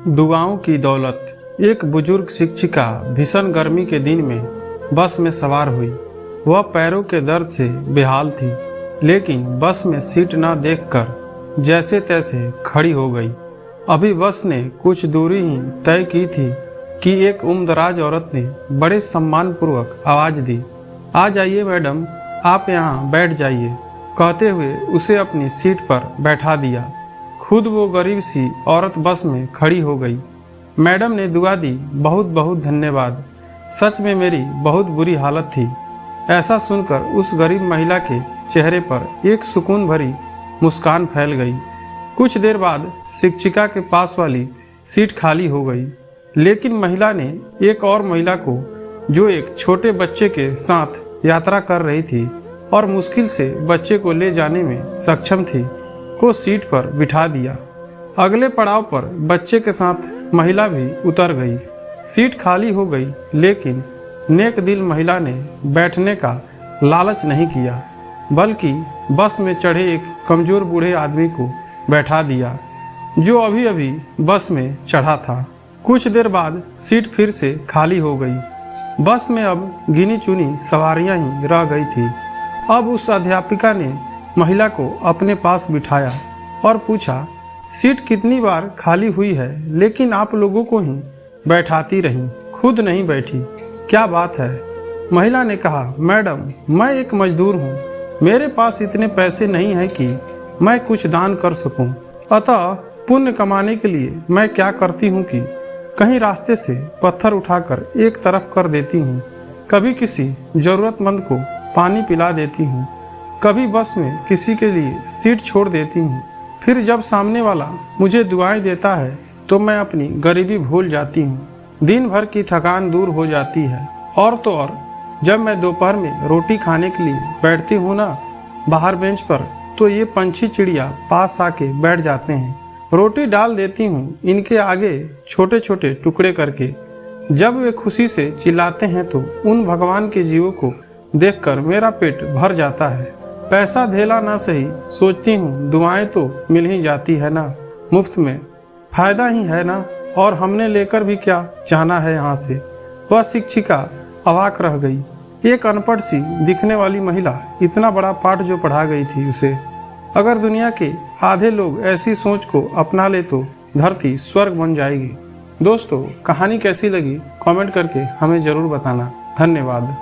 दुआओं की दौलत। एक बुजुर्ग शिक्षिका भीषण गर्मी के दिन में बस में सवार हुई। वह पैरों के दर्द से बेहाल थी, लेकिन बस में सीट ना देखकर जैसे तैसे खड़ी हो गई। अभी बस ने कुछ दूरी ही तय की थी कि एक उम्रदराज औरत ने बड़े सम्मानपूर्वक आवाज़ दी, आ जाइए मैडम, आप यहाँ बैठ जाइए। कहते हुए उसे अपनी सीट पर बैठा दिया। खुद वो गरीब सी औरत बस में खड़ी हो गई। मैडम ने दुआ दी, बहुत बहुत धन्यवाद, सच में मेरी बहुत बुरी हालत थी। ऐसा सुनकर उस गरीब महिला के चेहरे पर एक सुकून भरी मुस्कान फैल गई। कुछ देर बाद शिक्षिका के पास वाली सीट खाली हो गई, लेकिन महिला ने एक और महिला को, जो एक छोटे बच्चे के साथ यात्रा कर रही थी और मुश्किल से बच्चे को ले जाने में सक्षम थी, को सीट पर बिठा दिया। अगले पड़ाव पर बच्चे के साथ महिला भी उतर गई। सीट खाली हो गई, लेकिन नेक दिल महिला ने बैठने का लालच नहीं किया, बल्कि बस में चढ़े एक कमजोर बूढ़े आदमी को बैठा दिया, जो अभी अभी बस में चढ़ा था। कुछ देर बाद सीट फिर से खाली हो गई। बस में अब गिनी चुनी सवारियां ही रह गई थी। अब उस अध्यापिका ने महिला को अपने पास बिठाया और पूछा, सीट कितनी बार खाली हुई है, लेकिन आप लोगों को ही बैठाती रहीं, खुद नहीं बैठी, क्या बात है? महिला ने कहा, मैडम, मैं एक मजदूर हूँ, मेरे पास इतने पैसे नहीं हैं कि मैं कुछ दान कर सकूँ। अतः पुण्य कमाने के लिए मैं क्या करती हूँ कि कहीं रास्ते से पत्थर उठाकर एक तरफ कर देती हूँ, कभी किसी जरूरतमंद को पानी पिला देती हूँ, कभी बस में किसी के लिए सीट छोड़ देती हूँ। फिर जब सामने वाला मुझे दुआएं देता है तो मैं अपनी गरीबी भूल जाती हूँ, दिन भर की थकान दूर हो जाती है। और तो और जब मैं दोपहर में रोटी खाने के लिए बैठती हूँ ना, बाहर बेंच पर, तो ये पंछी चिड़िया पास आके बैठ जाते हैं। रोटी डाल देती हूँ इनके आगे छोटे छोटे टुकड़े करके। जब वे खुशी से चिल्लाते हैं तो उन भगवान के जीवों को देखकर मेरा पेट भर जाता है। पैसा धेला ना सही, सोचती हूँ दुआएं तो मिल ही जाती है ना, मुफ्त में फायदा ही है ना, और हमने लेकर भी क्या जाना है यहाँ से। वह शिक्षिका अवाक रह गई। एक अनपढ़ सी दिखने वाली महिला इतना बड़ा पाठ जो पढ़ा गई थी उसे। अगर दुनिया के आधे लोग ऐसी सोच को अपना ले तो धरती स्वर्ग बन जाएगी। दोस्तों, कहानी कैसी लगी कमेंट करके हमें ज़रूर बताना। धन्यवाद।